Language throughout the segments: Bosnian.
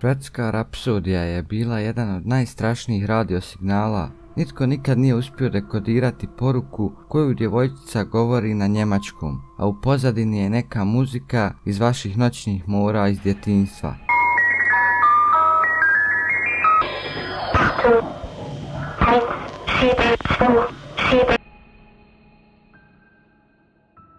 Bratska rapsodija je bila jedan od najstrašnijih radiosignala. Nitko nikad nije uspio dekodirati poruku koju djevojčica govori na njemačkom, a u pozadini je neka muzika iz vaših noćnih mora iz djetinjstva.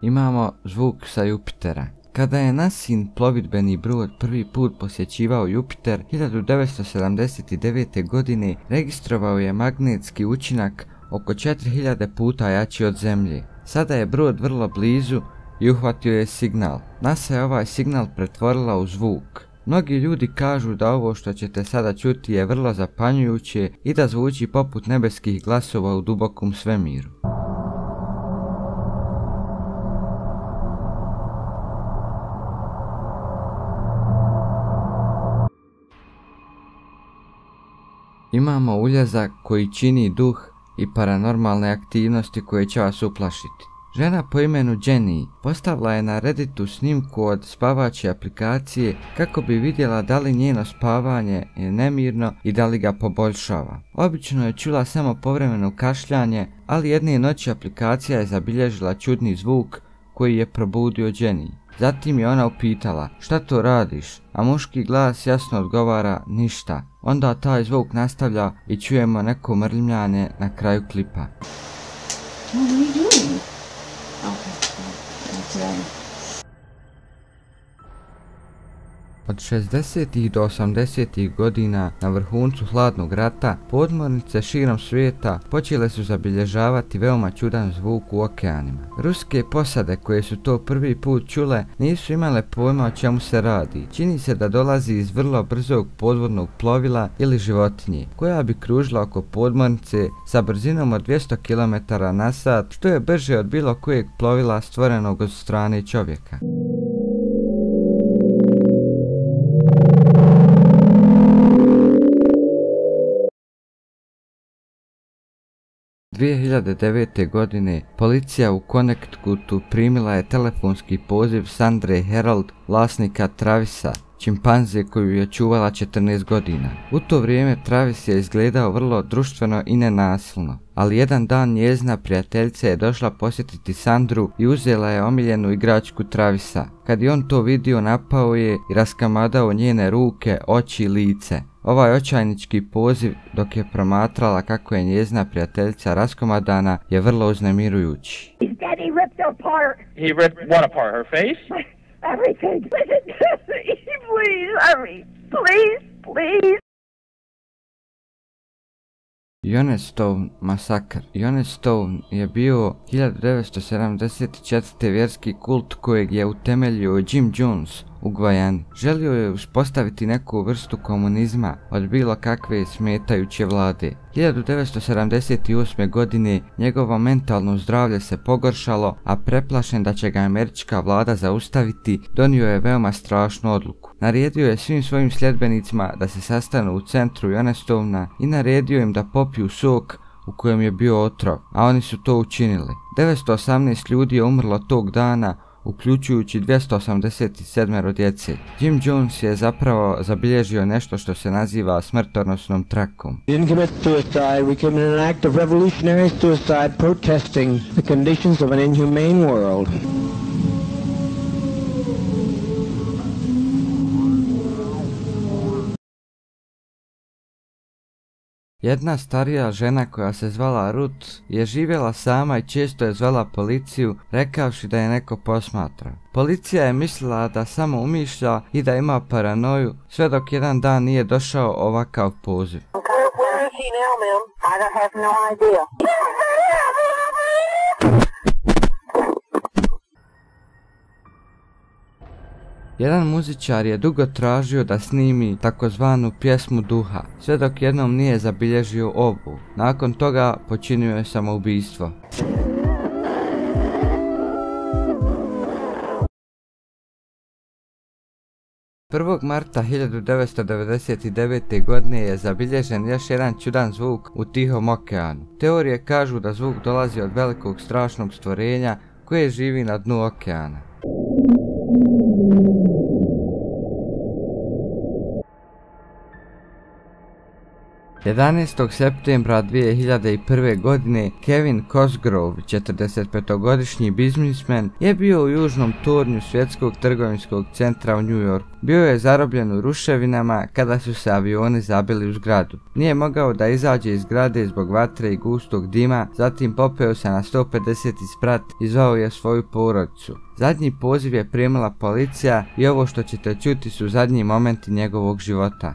Imamo zvuk sa Jupitera. Kada je NASA-in plovidbeni brod prvi put posjećivao Jupiter 1979. godine, registrovao je magnetski učinak oko 4000 puta jači od Zemlje. Sada je brod vrlo blizu i uhvatio je signal. NASA je ovaj signal pretvorila u zvuk. Mnogi ljudi kažu da ovo što ćete sada čuti je vrlo zapanjujuće i da zvuči poput nebeskih glasova u dubokom svemiru. Imamo uljezak koji čini duh i paranormalne aktivnosti koje će vas uplašiti. Žena po imenu Jenny postavila je na Redditu snimku od spavaće aplikacije kako bi vidjela da li njeno spavanje je nemirno i da li ga poboljšava. Obično je čula samo povremeno kašljanje, ali jedne noći aplikacija je zabilježila čudni zvuk koji je probudio Jenny. Zatim je ona upitala, šta to radiš? A muški glas jasno odgovara, ništa. Onda taj zvuk nastavlja i čujemo neko mrljanje na kraju klipa. What are you doing? Okay. Od 60. do 80. godina na vrhuncu hladnog rata podmornice širom svijeta počele su zabilježavati veoma čudan zvuk u okeanima. Ruske posade koje su to prvi put čule nisu imale pojma o čemu se radi. Čini se da dolazi iz vrlo brzog podvodnog plovila ili životinje koja bi kružila oko podmornice sa brzinom od 200 km na sat, što je brže od bilo kojeg plovila stvorenog od strane čovjeka. – 2009. godine policija u Connecticutu primila je telefonski poziv Sandre Herold, vlasnika Travisa, čimpanze koju je čuvala 14 godina. U to vrijeme Travis je izgledao vrlo društveno i nenasilno, ali jedan dan njezina prijateljica je došla posjetiti Sandru i uzela je omiljenu igračku Travisa. Kad je on to vidio, napao je i raskamadao njene ruke, oči i lice. Ovaj očajnički poziv, dok je promatrala kako je njezina prijateljica raskomadana, je vrlo uznemirujući. He ripped her apart. He ripped what apart? Her face? Everything. Please, hurry. Please. Jonestown masakr. Jonestown je bio 1974. vjerski kult kojeg je utemeljio Jim Jones u Gvajani. Želio je uspostaviti neku vrstu komunizma od bilo kakve smetajuće vlade. 1978. godine njegovo mentalno zdravlje se pogoršalo, a preplašen da će ga američka vlada zaustaviti, donio je veoma strašnu odluku. Naredio je svim svojim sljedbenicima da se sastanu u centru Jonestowna i naredio im da popiju sok u kojem je bio otrov, a oni su to učinili. 918 ljudi je umrlo tog dana, uključujući 287 djece. Jim Jones je zapravo zabilježio nešto što se naziva smrtonosnom trakom. We didn't commit suicide, we committed an act of revolutionary suicide protesting the conditions of an inhumane world. Jedna starija žena koja se zvala Ruth je živjela sama i često je zvala policiju rekavši da je neko posmatra. Policija je mislila da samo umišlja i da ima paranoju, sve dok jedan dan nije došao ovakav poziv. Where is he now, ma'am? I have no idea. Jedan muzičar je dugo tražio da snimi takozvanu pjesmu duha, sve dok jednom nije zabilježio ovu. Nakon toga počinio je samoubistvo. Prvog marta 1999. godine je zabilježen još jedan čudan zvuk u Tihom okeanu. Teorije kažu da zvuk dolazi od velikog strašnog stvorenja koje živi na dnu okeana. 11. septembra 2001. godine Kevin Cosgrove, 45-godišnji biznismen, je bio u južnom tornju svjetskog trgovinskog centra u New Yorku. Bio je zarobljen u ruševinama kada su se avioni zabili u zgradu. Nije mogao da izađe iz zgrade zbog vatre i gustog dima, zatim popeo se na 150. sprat i zvao je svoju porodicu. Zadnji poziv je primila policija i ovo što ćete čuti su zadnji momenti njegovog života.